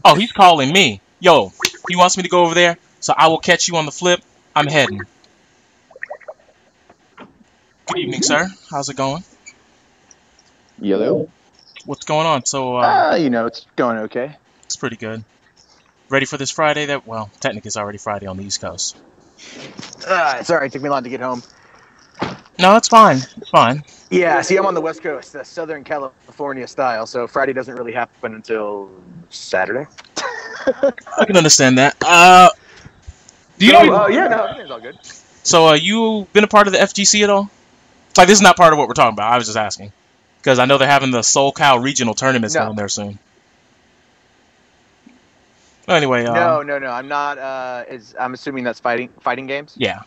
Oh, he's calling me. Yo, he wants me to go over there, so I will catch you on the flip. I'm heading. Good evening, sir. How's it going? Yellow. What's going on? So, It's going okay. it's pretty good. Ready for this Friday? Well, technically it's already Friday on the East Coast. Sorry, it took me long to get home. No, it's fine. It's fine. Yeah, see, I'm on the West Coast, the Southern California style, so Friday doesn't really happen until Saturday. I can understand that. Do you know? Yeah, no, everything's all good. So, you been a part of the FGC at all? Like, this is not part of what we're talking about. I was just asking. Because I know they're having the SoCal regional tournaments going there soon. Well, anyway, No, I'm not. I'm assuming that's fighting games. Yeah.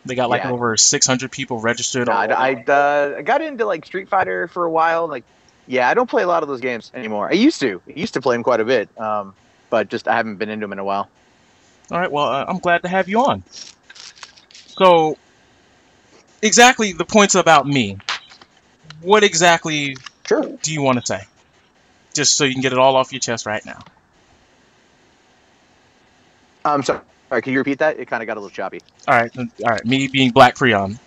They got like over 600 people registered. I got into like Street Fighter for a while. Like, yeah, I don't play a lot of those games anymore. I used to play them quite a bit, but just I haven't been into them in a while. All right, well, I'm glad to have you on. So, exactly the points about me. What exactly do you want to say? Just so you can get it all off your chest right now. Sorry, can you repeat that? It kind of got a little choppy. All right. Me being BlackPreon.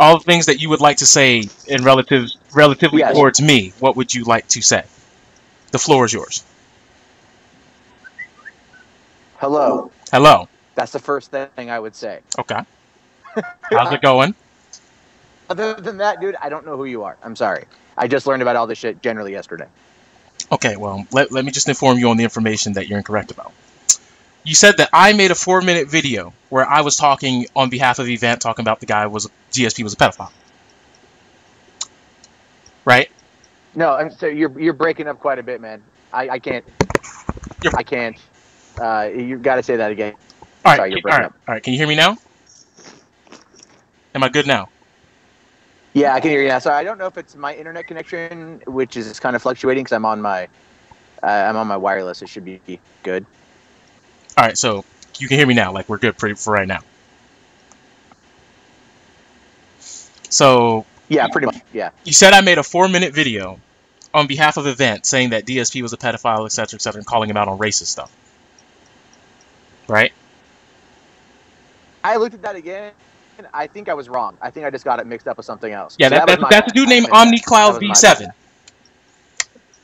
All the things that you would like to say in relatively towards me, what would you like to say? The floor is yours. Hello. Hello. That's the first thing I would say. Okay. How's it going? Other than that, dude, I don't know who you are. I'm sorry. I just learned about all this shit generally yesterday. Okay, well, let me just inform you on the information that you're incorrect about. You said that I made a 4-minute video where I was talking on behalf of the event, talking about the guy DSP was a pedophile. Right? No, so you're breaking up quite a bit, man. I can't. I can't. You got to say that again. All right. Sorry, you're breaking up. All right. Can you hear me now? Am I good now? Yeah, I can hear you now. Sorry, I don't know if it's my internet connection, which is kind of fluctuating because I'm on my wireless. It should be good. All right, so you can hear me now. Like, we're good for right now. So yeah, pretty much. Yeah. You said I made a 4-minute video on behalf of the event saying that DSP was a pedophile, etc., and calling him out on racist stuff. Right? I looked at that again. I think I was wrong. I think I just got it mixed up with something else. Yeah, so that's a dude named OmniCloud V7.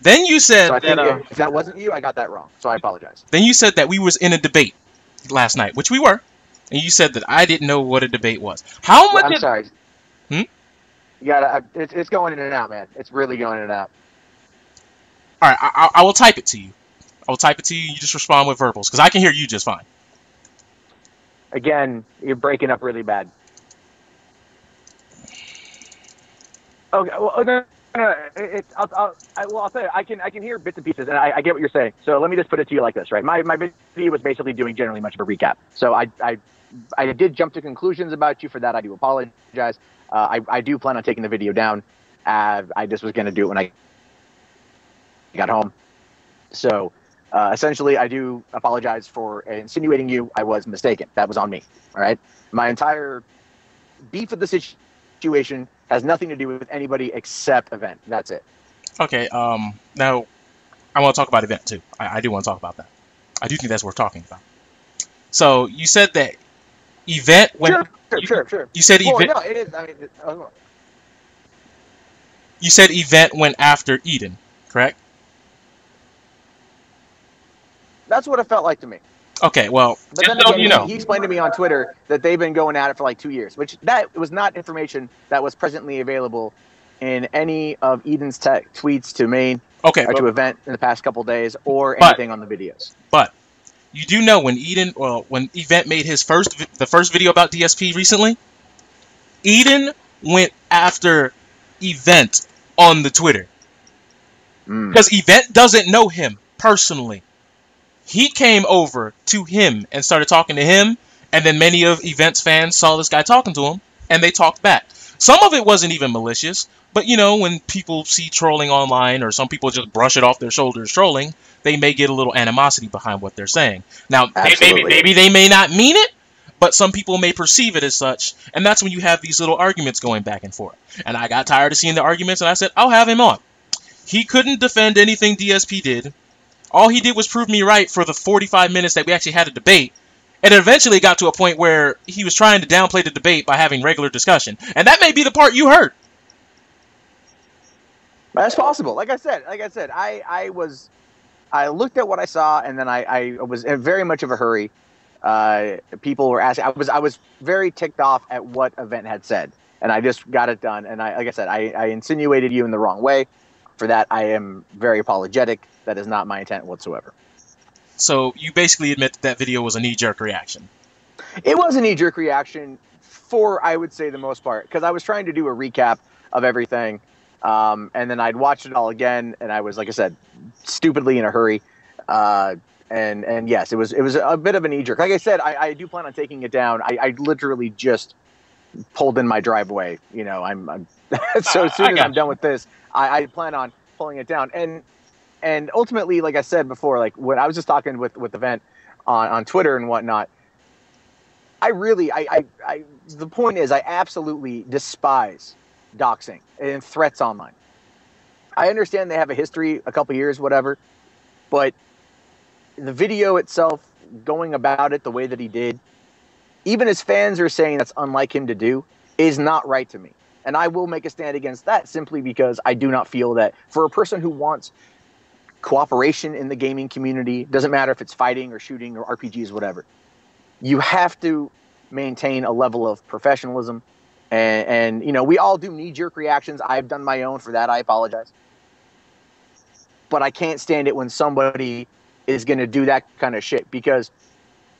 Then you said if that wasn't you, I got that wrong. So I apologize. Then you said that we was in a debate last night, which we were, and you said that I didn't know what a debate was. How much? I'm sorry. Yeah, it's going in and out, man. It's really going in and out. All right, I will type it to you. I will type it to you. You just respond with verbals because I can hear you just fine. Again, you're breaking up really bad. Okay, well, no. I'll tell you, I can hear bits and pieces, and I get what you're saying. So let me just put it to you like this, right? My video was basically doing generally much of a recap. So I did jump to conclusions about you. For that, I do apologize. I do plan on taking the video down. I just was going to do it when I got home. So essentially, I do apologize for insinuating you. I was mistaken. That was on me. All right. My entire beef with the situation has nothing to do with anybody except event. That's it. Okay. Now, I want to talk about event too. I do want to talk about that. I do think that's worth talking about. So you said that event went. Sure. You said event. No, it is. I mean, you said event went after Eden, correct? That's what it felt like to me. Okay, well, but then again, he explained to me on Twitter that they've been going at it for like 2 years, which that was not information that was presently available in any of Eden's tweets to me or to event in the past couple days or anything on the videos. But you do know when Event made the first video about DSP recently, Eden went after Event on the Twitter because Event doesn't know him personally. He came over to him and started talking to him, and then many of Event's fans saw this guy talking to him, and they talked back. Some of it wasn't even malicious, but you know, when people see trolling online, or some people just brush it off their shoulders trolling, they may get a little animosity behind what they're saying. Now, maybe they may not mean it, but some people may perceive it as such, and that's when you have these little arguments going back and forth. And I got tired of seeing the arguments, and I said, I'll have him on. He couldn't defend anything DSP did. All he did was prove me right for the 45 minutes that we actually had a debate. And it eventually got to a point where he was trying to downplay the debate by having regular discussion. And that may be the part you heard. That's possible. Like I said, I looked at what I saw, and then I was in very much of a hurry. People were asking. I was very ticked off at what Event had said, and I just got it done. And like I said, I insinuated you in the wrong way. For that, I am very apologetic. That is not my intent whatsoever. So you basically admit that video was a knee-jerk reaction. It was a knee-jerk reaction for, I would say, the most part, because I was trying to do a recap of everything, and then I'd watched it all again, and I was, like I said, stupidly in a hurry. And yes, it was a bit of a knee-jerk. Like I said, I do plan on taking it down. I literally just pulled in my driveway. You know, I'm so as soon as I'm done with this, I plan on pulling it down. And ultimately, like I said before, like when I was just talking with Event on Twitter and whatnot, the point is I absolutely despise doxing and threats online. I understand they have a history, a couple years, whatever, but the video itself, going about it the way that he did, even his fans are saying that's unlike him to do, is not right to me. And I will make a stand against that simply because I do not feel that for a person who wants cooperation in the gaming community, doesn't matter if it's fighting or shooting or RPGs, whatever, you have to maintain a level of professionalism. And you know, we all do knee-jerk reactions. I've done my own. For that, I apologize. But I can't stand it when somebody is going to do that kind of shit, because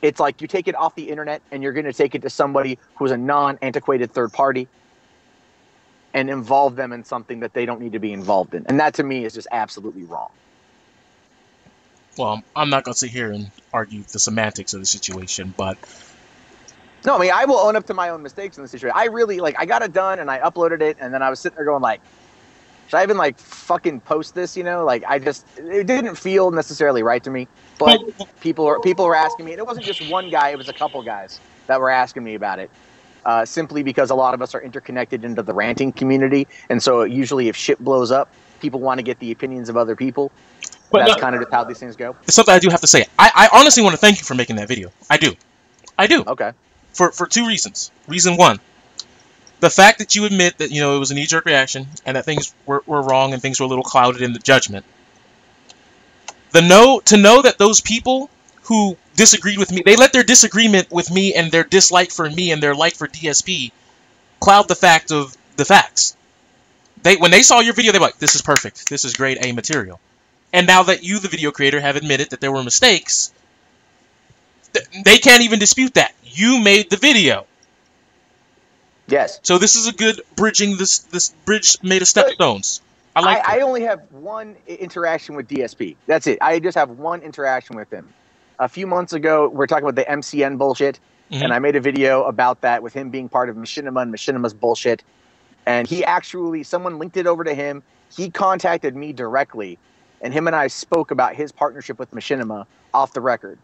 it's like you take it off the internet and you're going to take it to somebody who's a non-antiquated third party and involve them in something that they don't need to be involved in. And that to me is just absolutely wrong. Well, I'm not going to sit here and argue the semantics of the situation, but... No, I mean, I will own up to my own mistakes in the situation. I really, like, I got it done and I uploaded it, and then I was sitting there going, like, should I even, like, fucking post this, you know? Like, it didn't feel necessarily right to me, but people were asking me, and it wasn't just one guy, it was a couple guys that were asking me about it, simply because a lot of us are interconnected into the ranting community, and so usually if shit blows up, people want to get the opinions of other people. But that's kind of just how these things go. It's something I do have to say. I honestly want to thank you for making that video. I do. Okay. For two reasons. Reason one, the fact that you admit that, you know, it was a knee-jerk reaction and that things were wrong and things were a little clouded in the judgment. To know that those people who disagreed with me, they let their disagreement with me and their dislike for me and their like for DSP cloud the fact of the facts. When they saw your video, they were like, this is perfect. This is grade A material. And now that you, the video creator, have admitted that there were mistakes, they can't even dispute that. You made the video. Yes. So this is a good bridging. This bridge made of stepstones. I only have one interaction with DSP. That's it. I just have one interaction with him. A few months ago, we're talking about the MCN bullshit, and I made a video about that with him being part of Machinima and Machinima's bullshit. And someone linked it over to him. He contacted me directly, and him and I spoke about his partnership with Machinima off the record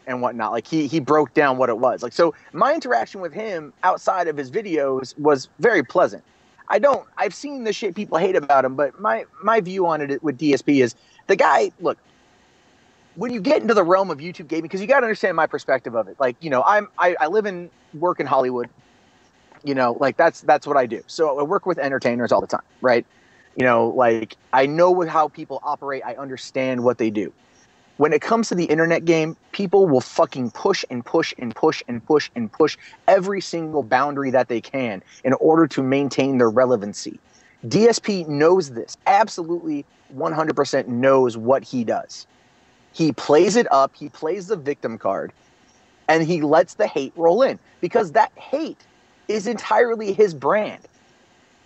and whatnot. Like he broke down what it was. Like, so my interaction with him outside of his videos was very pleasant. I've seen the shit people hate about him, but my view on it with DSP is the guy, look, when you get into the realm of YouTube gaming, because you got to understand my perspective of it. Like, you know, I live and work in Hollywood, you know, like that's what I do. So I work with entertainers all the time, right? You know, like I know how people operate. I understand what they do. When it comes to the internet game, people will fucking push and push and push and push and push every single boundary that they can in order to maintain their relevancy. DSP knows this, absolutely 100% knows what he does. He plays it up, he plays the victim card, and he lets the hate roll in because that hate is entirely his brand.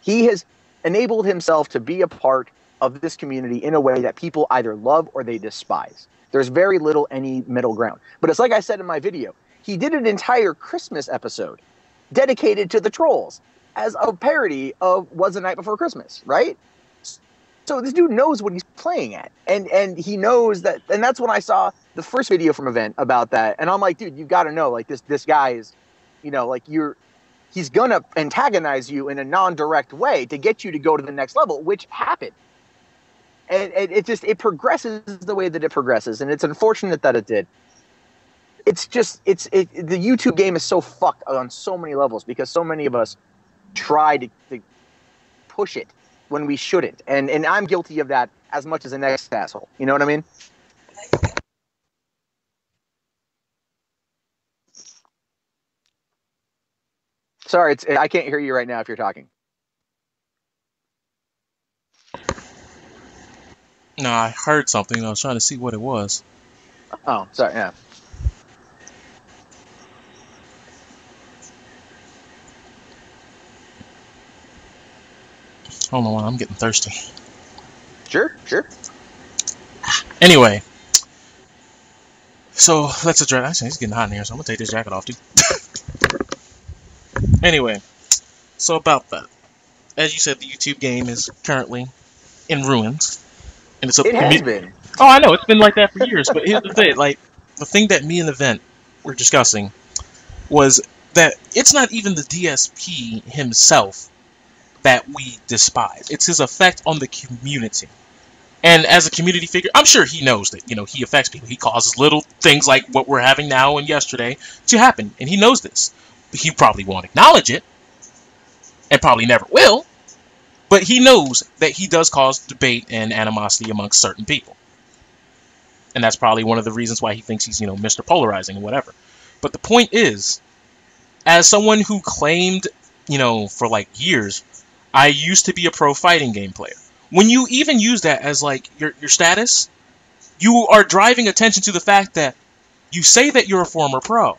He has enabled himself to be a part of this community in a way that people either love or they despise. There's very little any middle ground. But it's like I said in my video, he did an entire Christmas episode dedicated to the trolls as a parody of Was the Night Before Christmas, right? So this dude knows what he's playing at. And he knows that, and that's when I saw the first video from Event about that. And I'm like, dude, you've got to know, like this guy is, you know, like he's gonna antagonize you in a non-direct way to get you to go to the next level, which happened. And it progresses the way that it progresses, and it's unfortunate that it did. The YouTube game is so fucked on so many levels because so many of us try to push it when we shouldn't, and I'm guilty of that as much as the next asshole. You know what I mean? Sorry, I can't hear you right now if you're talking. No, I heard something. I was trying to see what it was. Oh, sorry. Yeah. Hold on, I'm getting thirsty. Sure. Anyway, so let's address. Actually, it's getting hot in here, so I'm gonna take this jacket off too. Anyway, so about that, as you said, the YouTube game is currently in ruins, and it has been. Oh, I know it's been like that for years. But here's the thing: like the thing that me and the Vent were discussing was that it's not even the DSP himself that we despise. It's his effect on the community. And as a community figure, I'm sure he knows that, he affects people. He causes little things like what we're having now and yesterday to happen. And he knows this. But he probably won't acknowledge it. And probably never will. But he knows that he does cause debate and animosity amongst certain people. And that's probably one of the reasons why he thinks he's, Mr. Polarizing or whatever. But the point is, as someone who claimed, for like years, I used to be a pro fighting game player. When you even use that as like your status, you are driving attention to the fact that you say that you're a former pro,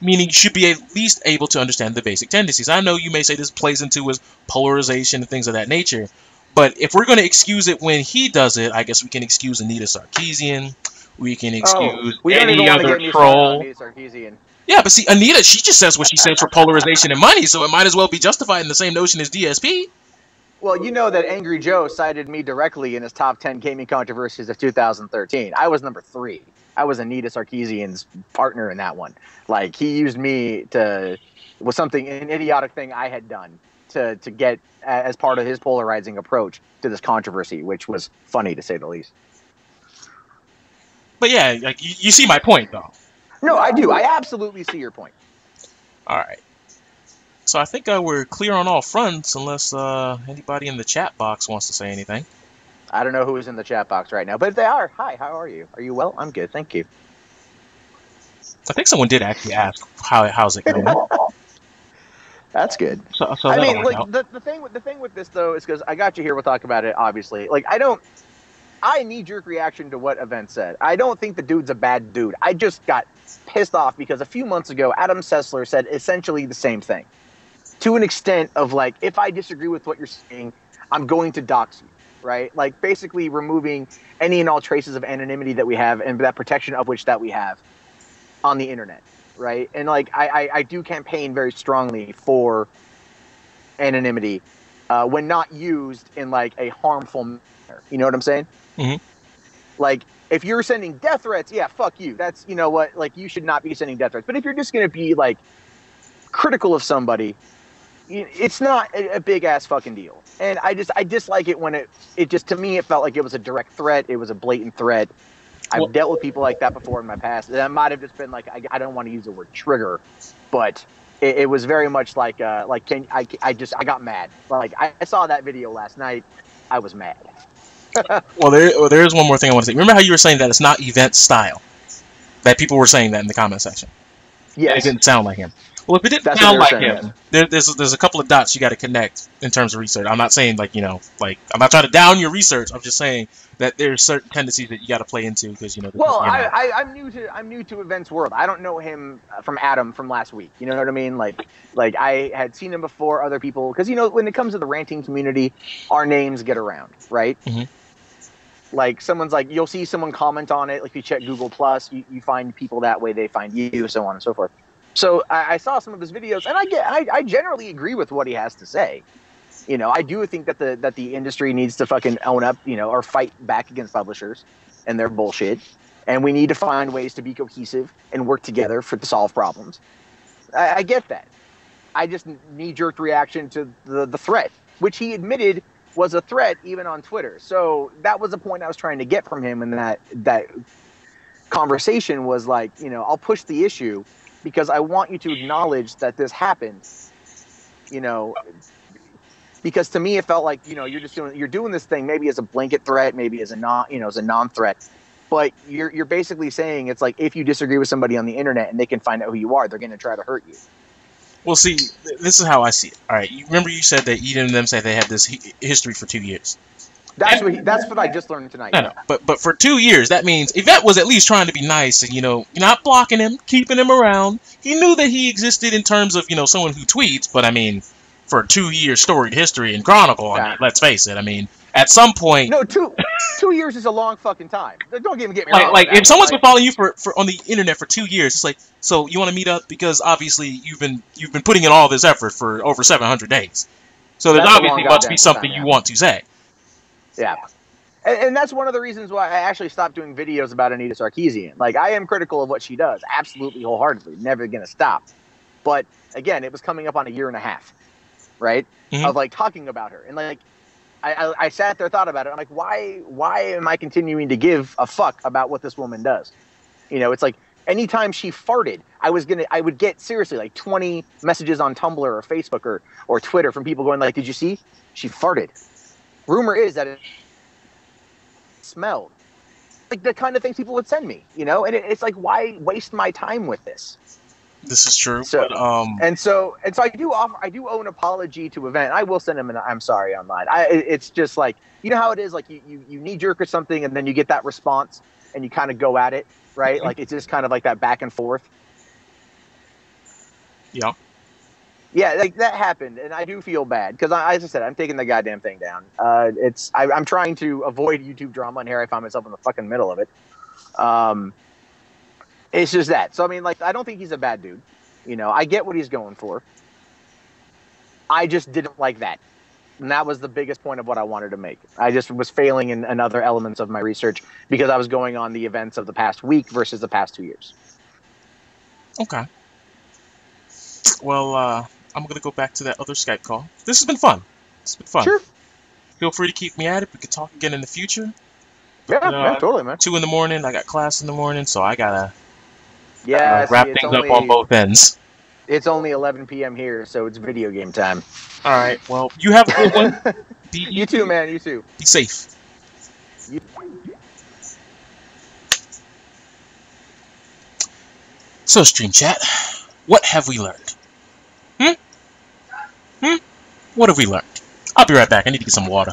meaning you should be at least able to understand the basic tendencies. I know you may say this plays into his polarization and things of that nature, but if we're going to excuse it when he does it, I guess we can excuse Anita Sarkeesian. We can excuse any other troll. Yeah, but see, Anita, she just says what she says for polarization and money, so it might as well be justified in the same notion as DSP. Well, you know that Angry Joe cited me directly in his top 10 gaming controversies of 2013. I was number 3. I was Anita Sarkeesian's partner in that one. Like, he used me an idiotic thing I had done to get as part of his polarizing approach to this controversy, which was funny to say the least. But yeah, like you see my point, though. No, I do. I absolutely see your point. All right. So I think we're clear on all fronts, unless anybody in the chat box wants to say anything. I don't know who is in the chat box right now, but if they are, hi, how are you? Are you well? I'm good, thank you. I think someone did actually ask how's it going. That's good. So I mean, like the thing with this though is because I got you here. We'll talk about it. Obviously, like I knee-jerk reaction to what Event said. I don't think the dude's a bad dude. I just got pissed off because a few months ago, Adam Sessler said essentially the same thing. To an extent of like, if I disagree with what you're saying, I'm going to dox you, right? Like basically removing any and all traces of anonymity that we have and that protection of which that we have on the internet, right? And like, I do campaign very strongly for anonymity when not used in like a harmful manner. You know what I'm saying? Mm-hmm. Like, if you're sending death threats, yeah, fuck you. That's, you know what, like, you should not be sending death threats. But if you're just going to be, like, critical of somebody, it's not a big-ass fucking deal. And I dislike it when it just, to me, it felt like it was a direct threat. It was a blatant threat. I've dealt with people like that before in my past. That might have just been, like, I don't want to use the word trigger, but it was very much like I got mad. Like, I saw that video last night. I was mad. Well, there is one more thing I want to say. Remember how you were saying that it's not Event style? That people were saying that in the comment section. Yes. It didn't sound like him. Well, if it didn't sound like him, there's a couple of dots you got to connect in terms of research. I'm not saying I'm not trying to down your research. I'm just saying that there's certain tendencies that you got to play into because Well, I'm new to Event's world. I don't know him from Adam from last week. You know what I mean? Like I had seen him before. Other people, because when it comes to the ranting community, our names get around, right? Mm-hmm. Like someone's like, you'll see someone comment on it. Like you check Google Plus, you find people that way. They find you, so on and so forth. So I saw some of his videos, and I generally agree with what he has to say. I do think that the industry needs to fucking own up, or fight back against publishers and their bullshit. And we need to find ways to be cohesive and work together to solve problems. I get that. I just knee-jerk reaction to the threat, which he admitted was a threat even on Twitter. So that was the point I was trying to get from him in that conversation was like, you know, I'll push the issue because I want you to acknowledge that this happened, you know, because to me it felt like, you know, you're doing this thing maybe as a blanket threat, maybe as a non-threat, but you're basically saying it's like if you disagree with somebody on the internet and they can find out who you are, they're going to try to hurt you. Well, see, this is how I see it. All right, you remember you said that Eden and them said they had this history for 2 years. That's what I just learned tonight. No, but for 2 years, that means Yvette was at least trying to be nice and, you know, not blocking him, keeping him around. He knew that he existed in terms of, you know, someone who tweets, but I mean, for 2 years storied history and chronicle, I mean, let's face it, I mean, at some point, no, 2 years is a long fucking time. Don't get me wrong. like if someone's been following you for on the internet for 2 years, it's like, so you want to meet up because obviously you've been putting in all this effort for over 700 days. So there's obviously must be something you want to say. Yeah. And that's one of the reasons why I actually stopped doing videos about Anita Sarkeesian. Like, I am critical of what she does, absolutely, wholeheartedly, never going to stop. But, again, it was coming up on a year and a half, right, of, like, talking about her. And, like, I sat there, thought about it. I'm like, why am I continuing to give a fuck about what this woman does? You know, it's like anytime she farted, I would get, seriously, like 20 messages on Tumblr or Facebook or Twitter from people going like, did you see? She farted. Rumor is that it smelled. Like the kind of things people would send me, you know? And it's like, why waste my time with this? This is true. So, but, and so I do owe an apology to Event. I will send him an I'm sorry online. It's just like, you know how it is, like you knee jerk or something and then you get that response and you kind of go at it, right? Like it's just kind of like that back and forth. Yeah. Yeah, like that happened, and I do feel bad because, as I said, I'm taking the goddamn thing down. I'm trying to avoid YouTube drama, and here I find myself in the fucking middle of it. It's just that. So I mean, like, I don't think he's a bad dude. You know, I get what he's going for. I just didn't like that, and that was the biggest point of what I wanted to make. I just was failing in other elements of my research because I was going on the events of the past week versus the past 2 years. Okay. Well, I'm going to go back to that other Skype call. This has been fun. It's been fun. Sure. Feel free to keep me at it. We could talk again in the future. Yeah, totally, man. 2 in the morning. I got class in the morning, so I got to wrap things up on both ends. It's only 11 p.m. here, so it's video game time. All right. Well, you have a good one. You too, man. You too. Be safe. So, Stream Chat, what have we learned? What have we learned? I'll be right back. I need to get some water.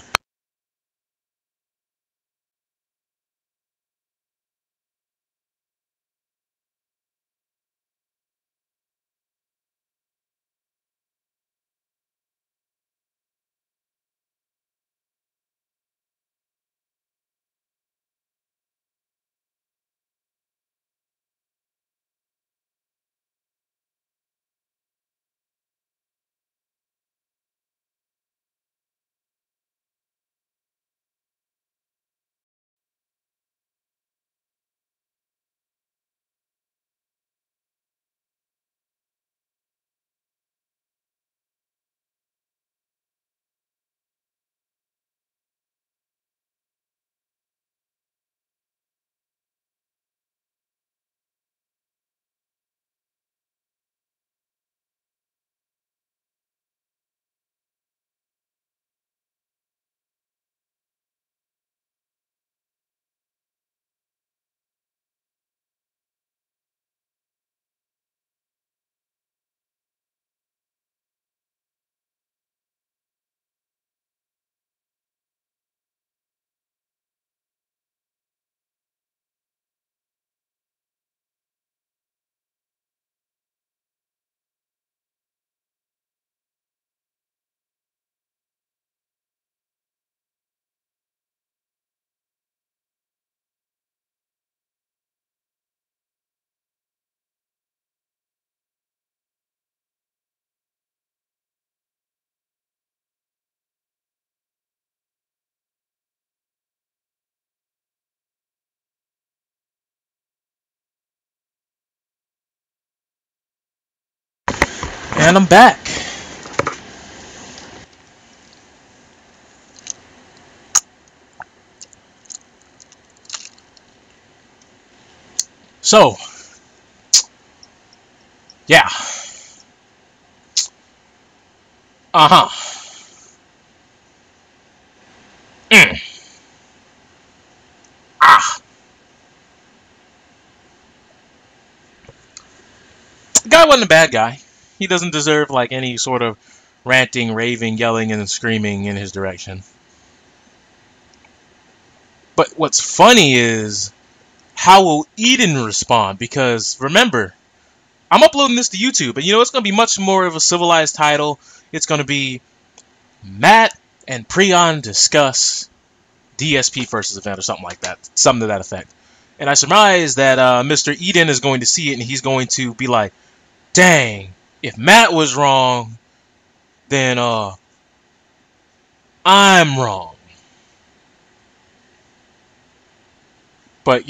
And I'm back. So, yeah. Uh-huh. Mm. Ah. The guy wasn't a bad guy. He doesn't deserve like any sort of ranting, raving, yelling, and screaming in his direction. But what's funny is how will Eden respond? Because remember, I'm uploading this to YouTube, and it's going to be much more of a civilized title. It's going to be Matt and Preon discuss DSP versus event or something like that. Something to that effect. And I surmise that Mr. Eden is going to see it and he's going to be like, dang, if Matt was wrong, then I'm wrong. But,